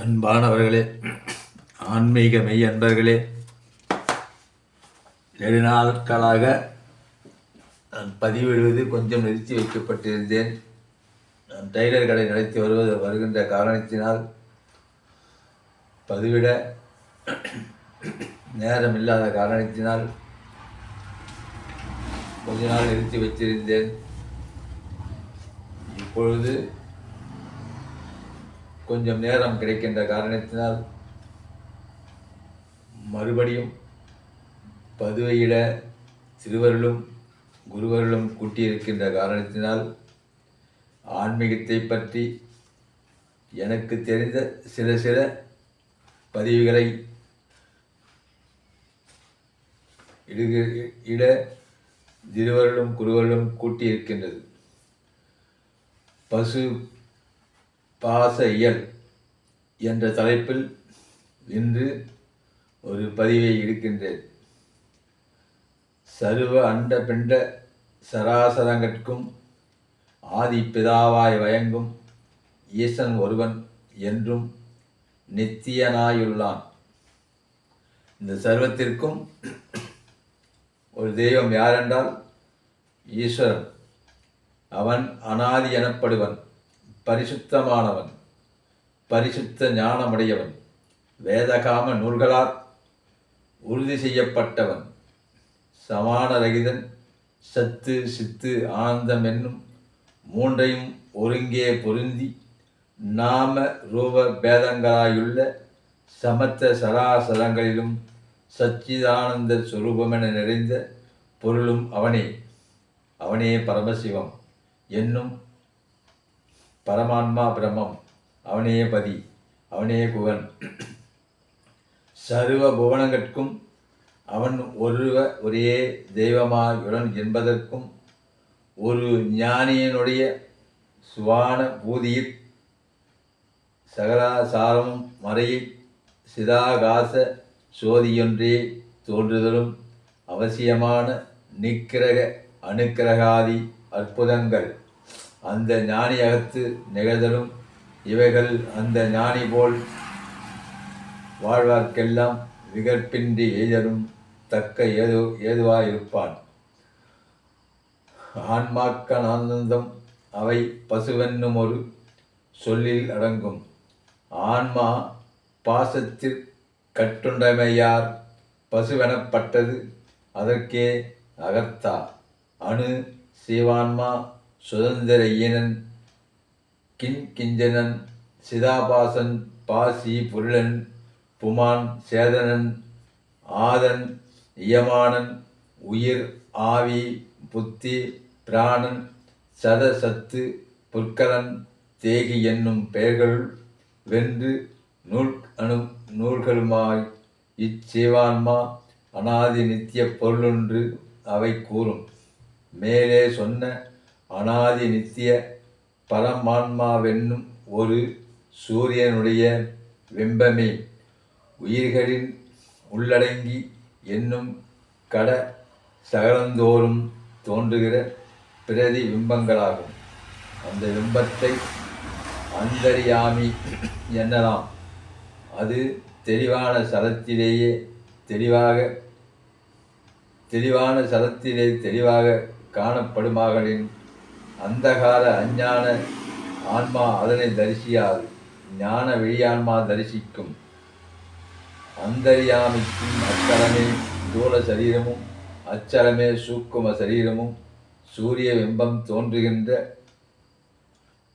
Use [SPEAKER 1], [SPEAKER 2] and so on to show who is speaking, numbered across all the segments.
[SPEAKER 1] அன்பானவர்களே, ஆன்மீக மெய் அன்பர்களே, நெடுநாட்களாக நான் பதிவிடுவது கொஞ்சம் நிறுத்தி வைக்கப்பட்டிருந்தேன். நான் டைலர் கடை நடத்தி வருகின்ற காரணத்தினால் பதிவிட நேரம் இல்லாத காரணத்தினால் கொஞ்ச நாள் நிறுத்தி வைத்திருந்தேன். இப்பொழுது கொஞ்சம் நேரம் கிடைக்கின்ற காரணத்தினால் மறுபடியும் பதுவையிட சிறுவர்களும் குருவர்களும் கூட்டியிருக்கின்ற காரணத்தினால் ஆன்மீகத்தை பற்றி எனக்கு தெரிந்த சில பதிவுகளை இட சிறுவர்களும் குருவர்களும் கூட்டியிருக்கின்றது. பசு பாச இயல் என்ற தலைப்பில் இன்று ஒரு பதிவை இருக்கின்றேன். சர்வ அண்ட பிண்ட சராசரங்கட்கும் ஆதி பிதாவாய் வயங்கும் ஈசன் ஒருவன் என்றும் நித்தியனாயுள்ளான். இந்த சர்வத்திற்கும் ஒரு தெய்வம் யாரென்றால் ஈஸ்வரன். அவன் அனாதி எனப்படுவன், பரிசுத்தமானவன், பரிசுத்த ஞானமுடையவன், வேதகாம நூல்களால் உறுதி செய்யப்பட்டவன், சமானரகிதன், சத்து சித்து ஆனந்தம் என்னும் மூன்றையும் ஒருங்கே பொருந்தி நாம ரூப பேதங்களாயுள்ள சமத்த சராசரங்களிலும் சச்சிதானந்த சுரூபமென நிறைந்த பொருளும் அவனே. அவனே பரமசிவம் என்னும் பரமான்மா பிரம்மம். அவனே பதி, அவனே குகன். சர்வ புவனங்கட்கும் அவன் ஒரே தெய்வமாயுடன் என்பதற்கும் ஒரு ஞானியினுடைய சுவான பூதியில் சகலாசாரமும் மறையை சிதாகாச சோதியொன்றே தோன்றுதலும் அவசியமான நிக்கிரக அனுக்கிரகாதி அற்புதங்கள் அந்த ஞானி அகத்து நிகழ்தலும் இவைகள் அந்த ஞானி போல் வாழ்வார்க்கெல்லாம் விகற்பின்றி எய்தலும் தக்க ஏதுவாயிருப்பான். ஆன்மாக்கன் ஆனந்தம் அவை பசுவென்னும் ஒரு சொல்லில் அடங்கும். ஆன்மா பாசத்தில் கட்டுண்டமையார் பசுவெனப்பட்டது அதற்கே அகத்தா. அணு சீவான்மா சுதந்திர ஈனன் கிஞ்சனன் சிதாபாசன் பாசி புருளன் புமான் சேதனன் ஆதன் இயமானன் உயிர் ஆவி புத்தி பிராணன் சதசத்து புற்கலன் தேகி என்னும் பெயர்கள் வென்று நூல்களுமாய் இச்சீவான்மா அனாதி நித்திய பொருளொன்று அவை கூறும். மேலே சொன்ன அனாதி நித்திய பரமான்மாவென்னும் ஒரு சூரியனுடைய பிம்பமே உயிர்களின் உள்ளடங்கி என்னும் கட சகலந்தோறும் தோன்றுகிற பிரதி பிம்பங்களாகும். அந்த பிம்பத்தை அந்தரியாமி என்னலாம். அது தெளிவான சலத்திலே தெளிவாக காணப்படுமாகளின் அந்தகார அஞ்ஞான ஆன்மா அதனை தரிசியாது. ஞான வெளியான்மா தரிசிக்கும். அந்தரியாமிக்கும் அச்சலமே தூல சரீரமும் அச்சலமே சூக்கும சரீரமும் சூரிய பிம்பம் தோன்றுகின்ற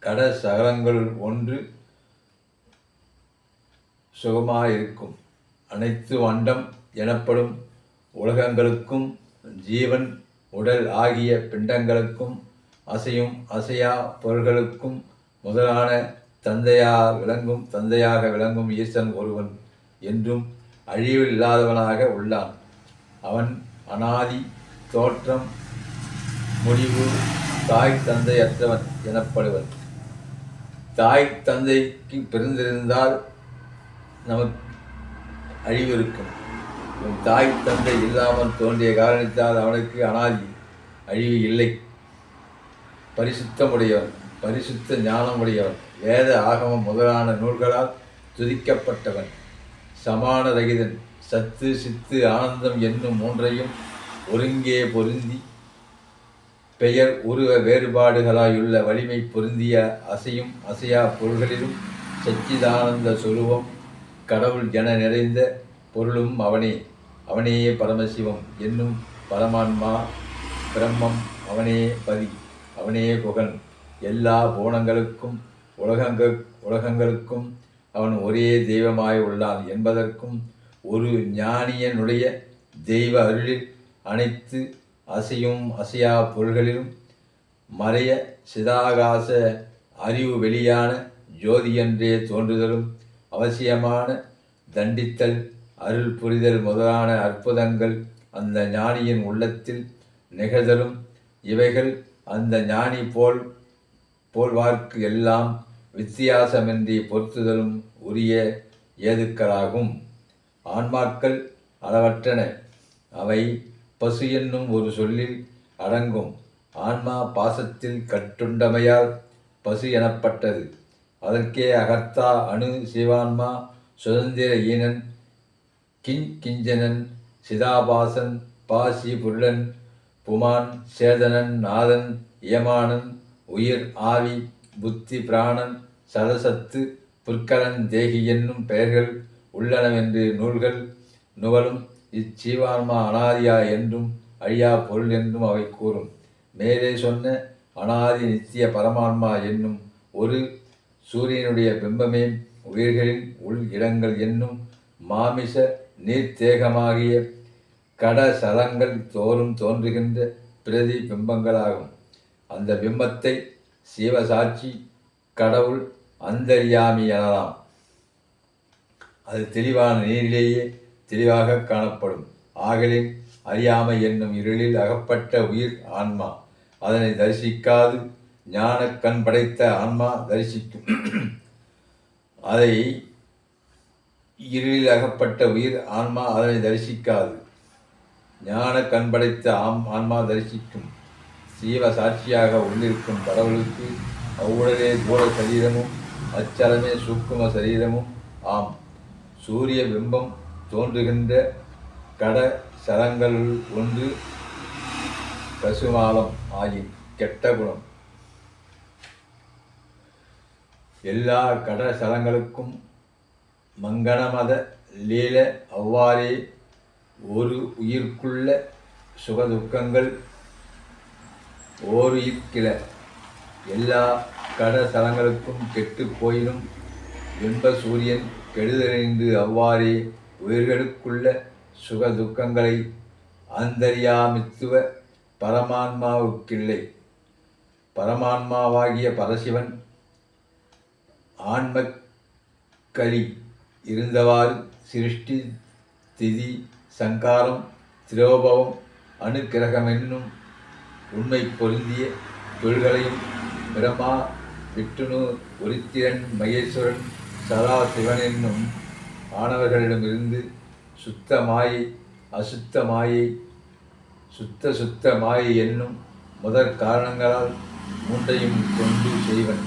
[SPEAKER 1] கட சகலங்களுள் ஒன்று சுகமாயிருக்கும். அனைத்து அண்டம் எனப்படும் உலகங்களுக்கும் ஜீவன் உடல் ஆகிய பிண்டங்களுக்கும் அசையும் அசையா பொருள்களுக்கும் முதலான தந்தையாக விளங்கும் ஈசன் ஒருவன் என்றும் அழிவில்லாதவனாக உள்ளான். அவன் அனாதி தோற்றம் முடிவு தாய் தந்தையற்றவன் எனப்படுவன். தாய் தந்தைக்கு பிறந்திருந்தால் நமக்கு அழிவு இருக்கும். தாய் தந்தை இல்லாமல் தோன்றிய காரணத்தால் அவனுக்கு அனாதி அழிவு இல்லை. பரிசுத்தமுடையவன், பரிசுத்த ஞானமுடையவன். வேத ஆகமம் முதலான நூல்களால் துதிக்கப்பட்டவன், சமான ரகிதன், சத்து சித்து ஆனந்தம் என்னும் மூன்றையும் ஒருங்கே பொருந்தி பெயர் உருவ வேறுபாடுகளாயுள்ள வலிமை பொருந்திய அசையும் அசையா பொருள்களிலும் சச்சிதானந்த சொரூபம் கடவுள் என நிறைந்த பொருளும் அவனே. அவனே பரமசிவம் என்னும் பரமான்மா பிரம்மம். அவனே பதி, அவனே குகன். எல்லா புவனங்களுக்கும் உலகங்களுக்கும் அவன் ஒரே தெய்வமாய் உள்ளான் என்பதற்கும் ஒரு ஞானியனுடைய தெய்வ அருளில் அனைத்து அசையும் அசையா பொருள்களிலும் மறைய சிதாகாச அறிவு வெளியான ஜோதியன்றே தோன்றுதலும் அவசியமான தண்டித்தல் அருள் புரிதல் முதலான அற்புதங்கள் அந்த ஞானியின் உள்ளத்தில் நிகழ்தலும் இவைகள் அந்த ஞானி போல்வார்க்கு எல்லாம் வித்தியாசமின்றி பொருத்துதலும் உரிய ஏதுக்களாகும். ஆன்மாக்கள் அளவற்றன. அவை பசு என்னும் ஒரு சொல்லில் அடங்கும். ஆன்மா பாசத்தில் கட்டுண்டமையால் பசு எனப்பட்டது. அதற்கே அகர்த்தா அணு சிவான்மா சுதந்திர ஈனன் கிஞ்சனன் சிதாபாசன் பாசி புருளன் புமான் சேதனன் நாதன் இயமானன் உயிர் ஆவி புத்தி பிராணன் சதசத்து புற்கலன் தேகி என்னும் பெயர்கள் உள்ளனவென்று நூல்கள் நுவலும். இச்சீவான்மா அனாதியா என்றும் அழியா பொருள் என்றும் அவை கூறும். மேலே சொன்ன அனாதி நித்திய பரமான்மா என்னும் ஒரு சூரியனுடைய பிம்பமே உயிர்களின் உள் இடங்கள் என்னும் மாமிச நீர்த்தேகமாகிய கடசலங்கள் தோறும் தோன்றுகின்ற பிரதி பிம்பங்களாகும். அந்த பிம்பத்தை சிவசாட்சி கடவுள் அந்தர்யாமி எனலாம். அது தெளிவான நீரிலேயே தெளிவாக காணப்படும். ஆகலின் அறியாமை என்னும் இருளில் அகப்பட்ட உயிர் ஆன்மா அதனை தரிசிக்காது. ஞான கண் படைத்த ஆன்மா தரிசிக்கும். அதை இருளில் அகப்பட்ட உயிர் ஆன்மா அதனை தரிசிக்காது. ஞான கண் படைத்த ஆன்மா தரிசிக்கும். சீவ சாட்சியாக உள்ளிருக்கும் கடவுளுக்கு அவ்வுடலே தூர சரீரமும் அச்சலமே சூக்கும சரீரமும் ஆம். சூரிய பிம்பம் தோன்றுகின்ற கட சலங்களுள் ஒன்று கசுமாலம் ஆகின் கெட்ட குணம். எல்லா கடசலங்களுக்கும் மங்கனமத லீல அவ்வாறே ஒரு உயிர்க்குள்ள சுகதுக்கங்கள் ஓருயிர்க்கில. எல்லா கடசலங்களுக்கும் கெட்டு போயினும் பிம்ப சூரியன் கெடுதறிந்து அவ்வாறே உயிர்களுக்குள்ள சுகதுக்கங்களை அந்தர்யாமித்துவ பரமான்மாவுக்கில்லை. பரமான்மாவாகிய பரசிவன் ஆன்மக்கலி இருந்தவாறு சிருஷ்டி திதி சங்காரம் திரோபவம் அணுக்கிரகமென்னும் உண்மை பொருந்திய தொழில்களையும் பிரமா விட்டுணு உரித்திரன் மகேஸ்வரன் சதா சிவன் என்னும் ஆனவர்களிடமிருந்து சுத்த மாயை அசுத்த மாயை சுத்த மாயை என்னும் முதற் காரணங்களால் மூன்றையும் கொண்டு செய்வன்.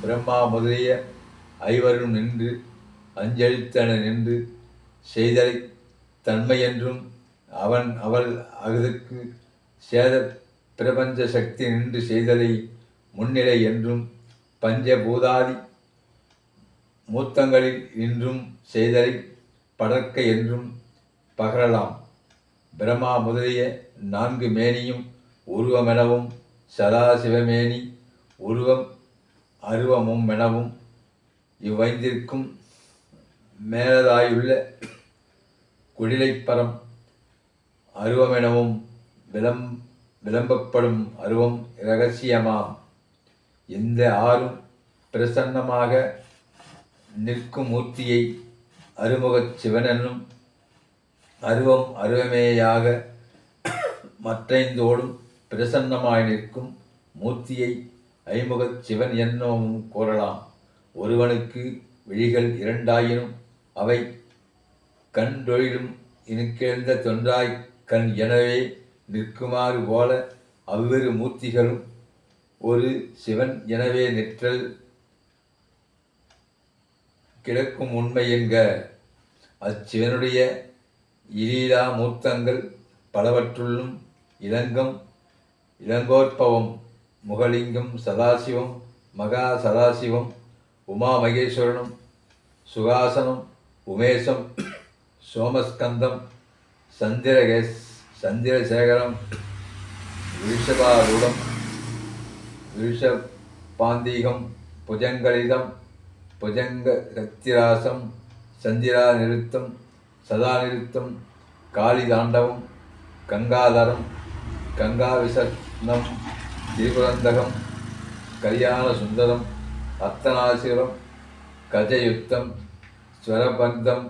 [SPEAKER 1] பிரம்மா முதலிய ஐவரும் நின்று அஞ்சலித்தன நின்று செய்தலை தன்மை என்றும் அவள் அகுதற்கு சேத பிரபஞ்ச சக்தி நின்று செய்தலை முன்னிலை என்றும் பஞ்சபூதாதி மூத்தங்களில் நின்றும் செய்தலை படர்க்க என்றும் பகரலாம். பிரமா முதலிய நான்கு மேனியும் உருவமெனவும் சதாசிவமேனி உருவம் அருவமும் எனவும் இவ்வைந்திற்கும் மேலதாயுள்ள குடிலைப்பரம் அருவமெனவும் விளம்பப்படும் அருவம் இரகசியமாம். இந்த ஆறும் பிரசன்னமாக நிற்கும் மூர்த்தியை அருமுகச் சிவனென்னும் அருவம் அருவமேயாக மற்றைந்தோடும் பிரசன்னமாய் நிற்கும் மூர்த்தியை ஐமுகச் சிவன் என்னும் கூறலாம். ஒருவனுக்கு விழிகள் இரண்டாயினும் அவை கண்டொழிலும் இனுக்கெழுந்த தொன்றாய் கண் எனவே நிற்குமாறு போல அவ்விரு மூர்த்திகளும் ஒரு சிவன் எனவே நிற்றல் கிடக்கும் உண்மை என்க. அச்சிவனுடைய இலீலா மூர்த்தங்கள் பலவற்றுள்ளும் இளங்கோற்பவம், முகலிங்கம், சதாசிவம், மகா சதாசிவம், உமா மகேஸ்வரனும், சுகாசனம், உமேசம், சோமஸ்கந்தம், சந்திரசேகரம், விருஷபாரூடம், விருஷபாந்தீகம், புஜங்கலிதம், புஜங்கரத்திராசம், சந்திரா நிருத்தம், சதா நிருத்தம், காளிதாண்டவம், கங்காதரம், கங்காவிசனம், திரிபுரந்தகம், கல்யாண சுந்தரம், அர்த்தநாசிரம், கஜயுத்தம், ஸ்வரபந்தம்,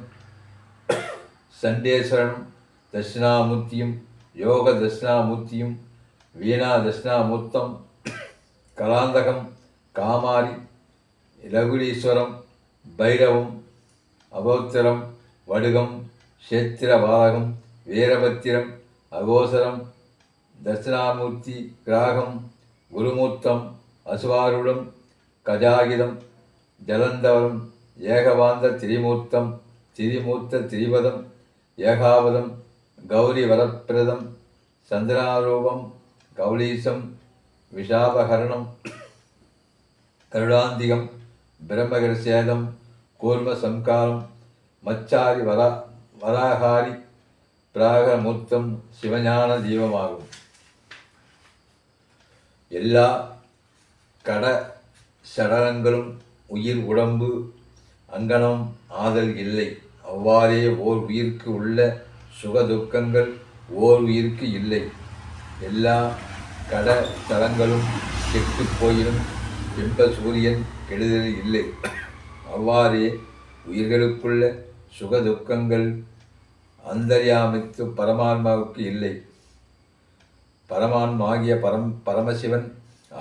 [SPEAKER 1] சண்டேஸ்வரனும், தட்சிணாமூர்த்தியும், யோக தட்சிணாமூர்த்தியும், வீணா தட்சிணாமூர்த்தம், கலாந்தகம், காமாரி, லகுலீஸ்வரம், பைரவம், அபோத்திரம், வடுகம், சேத்திர பாலகம், வீரபத்திரம், அகோசரம், தட்சிணாமூர்த்தி, கிராகம், குருமூர்த்தம், அசுவாருடம், கஜாகிதம், ஜலந்தவரம், ஏகபாந்த திரிமூர்த்தம், திரிமூர்த்த திரிபதம், ஏகாவதம், கௌரி வரப்பிரதம், சந்திராரூபம், கௌலீசம், விஷாபகரணம், கருடாந்திகம், பிரம்மகரசேதம், கூர்ம சம்காரம், மச்சாரி வராகாரி, பிராகமூர்த்தம், சிவஞான தீபமாகும். எல்லா கட சடலங்களும் உயிர் உடம்பு அங்கனம் ஆதல் இல்லை. அவ்வாறே ஓர் உயிர்க்கு உள்ள சுகதுக்கங்கள் ஓர் உயிர்க்கு இல்லை. எல்லா கட தலங்களும் கெட்டு போயினும் பிம்ப சூரியன் கெடுதல் இல்லை. அவ்வாறே உயிர்களுக்குள்ள சுகதுக்கங்கள் அந்தர்யாமித்து பரமாத்மாவுக்கு இல்லை. பரமான்மாகிய பரமசிவன்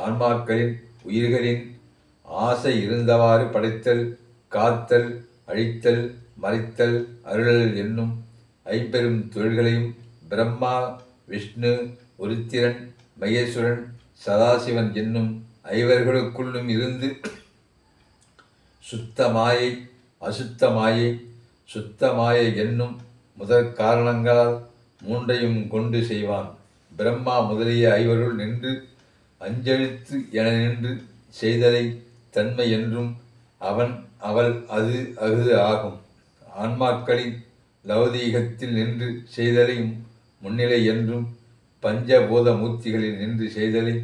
[SPEAKER 1] ஆன்மாக்களின் உயிர்களின் ஆசை இருந்தவாறு படைத்தல், காத்தல், அழித்தல், மறைத்தல், அருளல் என்னும் ஐம்பெரும் தொழில்களையும் பிரம்மா, விஷ்ணு, உருத்திரன், மகேஸ்வரன், சதாசிவன் என்னும் ஐவர்களுக்குள்ளும் இருந்து சுத்த மாயை, அசுத்த மாயை, சுத்த மாயை என்னும் முதற் காரணங்களால் மூன்றையும் கொண்டு செய்வான். பிரம்மா முதலிய ஐவருள் நின்று அஞ்செழுத்து என நின்று செய்தலை தன்மை என்றும் அவள் அது அகுது ஆகும். ஆன்மாக்களின் லௌதீகத்தில் நின்று செய்தலையும் முன்னிலை என்றும், பஞ்சபூத மூர்த்திகளில் நின்று செய்தலை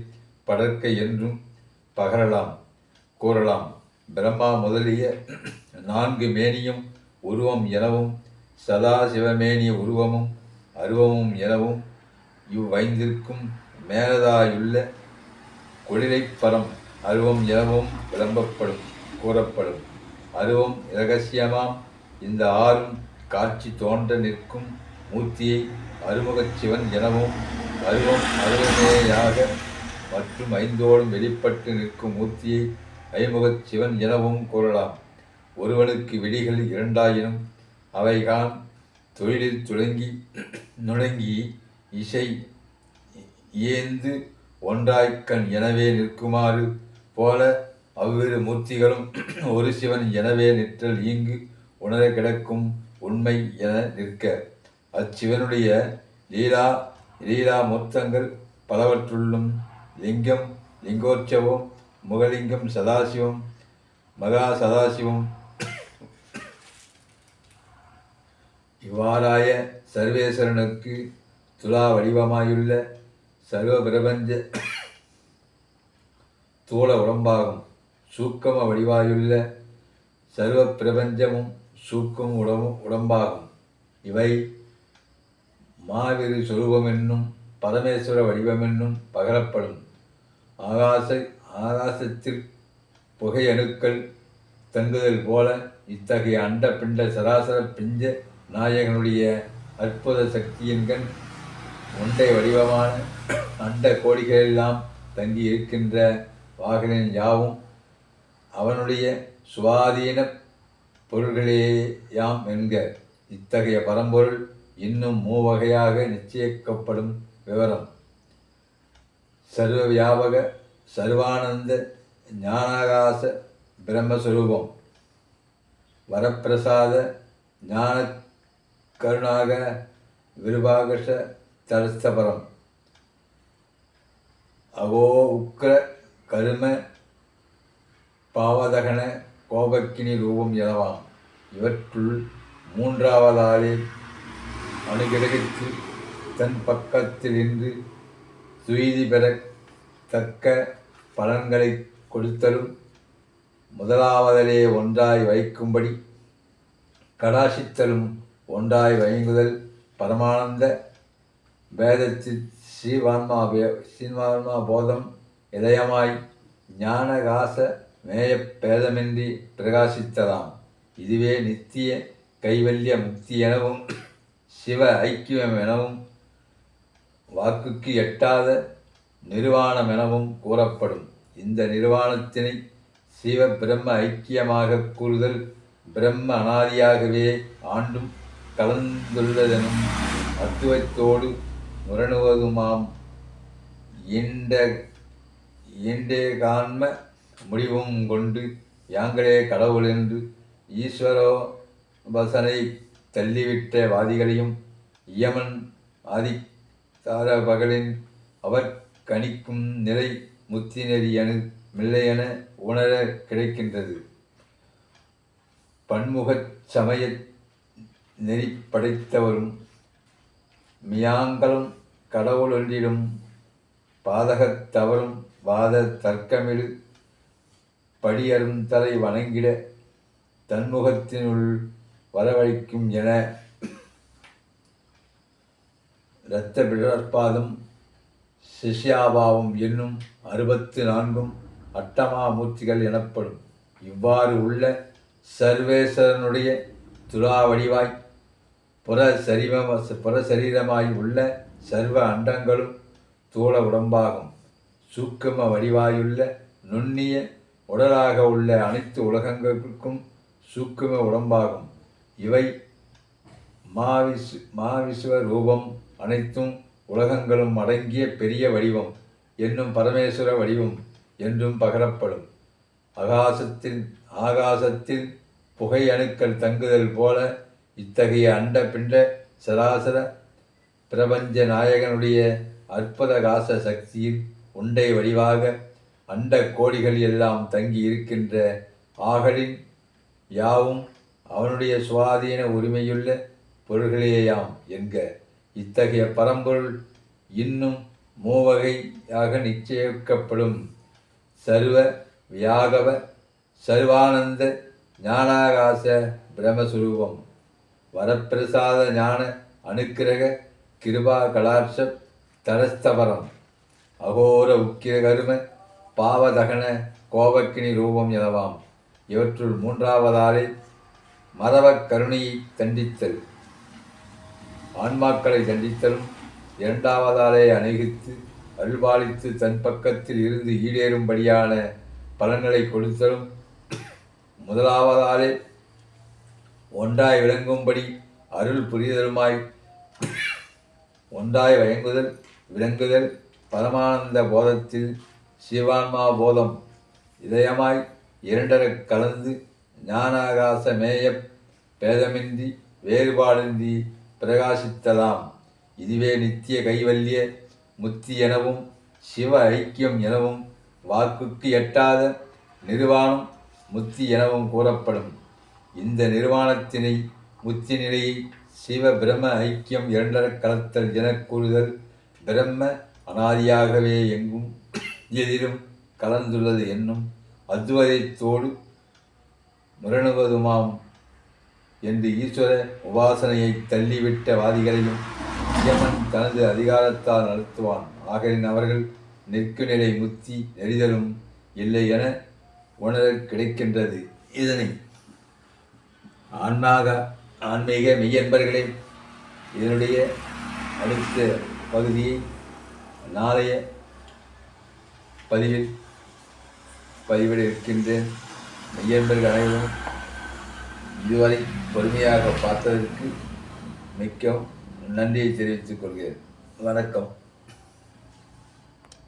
[SPEAKER 1] படற்கை என்றும் கூறலாம். பிரம்மா முதலிய 4 மேனியும் உருவம் எனவும், சதா சிவமேனிய உருவமும் அருவமும் எனவும், இவ்வைந்திற்கும் மேலதாயுள்ள கொடிலைப்பரம் அருவம் எனவும் கூறப்படும். அருவம் இரகசியமாம் இந்த 6ம் காட்சி தோன்ற நிற்கும் மூர்த்தியை அருமுகச் சிவன் எனவும், அருவம் அருவமேயாக மற்றும் 5ஓடும் வெளிப்பட்டு நிற்கும் மூர்த்தியை ஐமுகச் சிவன் எனவும் கூறலாம். ஒருவனுக்கு விழிகள் 2ஆயினும் அவைகான் தொழிலில் நுழங்கி இசை இயைந்து ஒன்றாய்க்கண் எனவே நிற்குமாறு போல அவ்விரு மூர்த்திகளும் ஒரு சிவன் எனவே நிற்றல் ஈங்கு உணர கிடக்கும் உண்மை என நிற்க. அச்சிவனுடைய லீலா மூர்த்தங்கள் பலவற்றுள்ளும் லிங்கம், லிங்கோற்சவம், முகலிங்கம், சதாசிவம், மகா சதாசிவம் இவ்வாறாய சர்வேஸ்வரனுக்கு துலா வடிவமாயுள்ள சர்வ பிரபஞ்ச தூள உடம்பாகும். சூக்கம வடிவாயுள்ள சர்வ பிரபஞ்சமும் சூக்கம் உடம்பாகும். இவை மாவிரு சொரூபமென்னும் பரமேஸ்வர வடிவமென்னும் பகரப்படும். ஆகாசத்தில் புகை அணுக்கள் தங்குதல் போல இத்தகைய அண்ட பிண்ட சராசர பிஞ்ச நாயகனுடைய அற்புத சக்தியின்கண் ஒன்றை வடிவமான அண்ட கோடிகளெல்லாம் தங்கி இருக்கின்ற வாகனின் யாவும் அவனுடைய சுவாதீன பொருள்களேயாம் என்க. இத்தகைய பரம்பொருள் இன்னும் 3 வகையாக நிச்சயிக்கப்படும். விவரம்: சர்வ வியாபக சர்வானந்த ஞானாகாச பிரம்மஸ்வரூபம், வரப்பிரசாத ஞான கருணாக விருபாகஷ தரஸ்தபரம் அகோ உக்ர கரும பாவதகன கோபக்கினி ரூபம் எனவாம். இவற்றுள் மூன்றாவதாலே அனுகிரகித்து தன் பக்கத்தில் இன்று துய்தி பெற தக்க பலன்களை கொடுத்தலும் முதலாவதிலே ஒன்றாய் வைக்கும்படி கடாசித்தலும் ஒன்றாய் வயங்குதல் பரமானந்த பேதத்தில் ஸ்ரீவான்மா போதம் இதயமாய் ஞானகாச மேய பேதமின்றி பிரகாசித்ததாம். இதுவே நித்திய கைவல்ய முக்தி எனவும் சிவ ஐக்கியம் எனவும் வாக்குக்கு எட்டாத நிர்வாணம் எனவும் கூறப்படும். இந்த நிர்வாணத்தினை சிவ பிரம்ம ஐக்கியமாக கூறுதல் பிரம்ம அனாதியாகவே ஆண்டும் கலந்துள்ளதெனும் அத்துவத்தோடு முரணுவதுமாம். ஈண்டே காண்ம முடிவும் கொண்டு யாங்களே கடவுள் என்று ஈஸ்வரோபசனை தள்ளிவிட்ட வாதிகளையும் இயமன் ஆதித்தார பகலின் அவர் கணிக்கும் நிலை முத்தி நெறி மில்லையென உணர கிடைக்கின்றது. பன்முகச் சமய நெறி படைத்தவரும் மியாங்களும் கடவுள் ஒன்றிலும் பாதகத்தவரும் வாத தர்க்கமிடு படியரும் தலை வணங்கிட தன்முகத்தினுள் வரவழைக்கும் என இரத்த பிடற்பாதம் சிஷ்யாபாவம் என்னும் 64 அட்டமா மூர்த்திகள் எனப்படும். இவ்வாறு உள்ள சர்வேஸ்வரனுடைய துலா வடிவாய் புறசரீரமாய் உள்ள சர்வ அண்டங்களும் தூள உடம்பாகும். சூக்கம வடிவாயுள்ள நுண்ணிய உடலாக உள்ள அனைத்து உலகங்களுக்கும் சூக்கும உடம்பாகும். இவை மாவிஸ்வ ரூபம் அனைத்தும் உலகங்களும் அடங்கிய பெரிய வடிவம் என்னும் பரமேஸ்வர வடிவம் என்றும் பகரப்படும். ஆகாசத்தில் புகை அணுக்கள் தங்குதல் போல இத்தகைய அண்ட பிண்ட சராசர பிரபஞ்ச நாயகனுடைய அற்புத காச சக்தியில் உண்டை வடிவாக அண்ட கோடிகள் எல்லாம் தங்கி இருக்கின்ற ஆகலின் யாவும் அவனுடைய சுவாதீன உரிமையுள்ள பொருள்களேயாம் என்க. இத்தகைய பரம்பொருள் இன்னும் மூவகையாக நிச்சயிக்கப்படும். சர்வ வியாகவ சர்வானந்த ஞானாகாச பிரமஸ்வரூபம் வரப்பிரசாத ஞான அனுக்கிரக கிருபா கலாட்ச தரஸ்தபரம் அகோர உக்கிர கரும பாவதகன கோபக்கினி ரூபம் எனவாம். இவற்றுள் மூன்றாவதாலே மரபக் கருணையை தண்டித்தல் ஆன்மாக்களை தண்டித்தலும் இரண்டாவதாலே அணைகித்து அருள்பாலித்து தன் பக்கத்தில் இருந்து ஈடேறும்படியான பலன்களை கொடுத்தலும் முதலாவதாலே ஒன்றாய் விளங்கும்படி அருள் புரிதலுமாய் ஒன்றாய் வயங்குதல் விளங்குதல் பரமானந்த போதத்தில் சிவான்மா போதம் இதயமாய் இரண்டரக் கலந்து ஞானாகாச மேய பேதமின்றி வேறுபாடின்றி பிரகாசித்ததாம். இதுவே நித்திய கைவல்ய முத்தி எனவும் சிவ ஐக்கியம் எனவும் வாக்குக்கு எட்டாத நிர்வாணம் முத்தி எனவும் கூறப்படும். இந்த நிர்வாணத்தினை முத்தி நிலையை சிவ பிரம்ம ஐக்கியம் இரண்டரக் கலத்தல் எனக் கூறுதல் பிரம்ம அனாதியாகவே எங்கும் எதிலும் கலந்துள்ளது என்னும் அத்வைதத்தோடு முரணுவதுமாம் என்று ஈஸ்வர உபாசனையை தள்ளிவிட்ட வாதிகளையும் யமன் தனது அதிகாரத்தால் நடத்துவான். ஆகலின் அவர்கள் நிற்குநிலை முத்தி நெறிதலும் இல்லை என உணர கிடைக்கின்றது. இதனை ஆன்மீக மெய்யன்பர்களே, இதனுடைய அடுத்த பகுதியை நாளைய பதிவில் பதிவிட இருக்கின்றேன். மெய்யன்பர்கள் அனைவரும் இதுவரை பொறுமையாக பார்த்ததற்கு மிக்க நன்றியை தெரிவித்துக் கொள்கிறேன். வணக்கம்.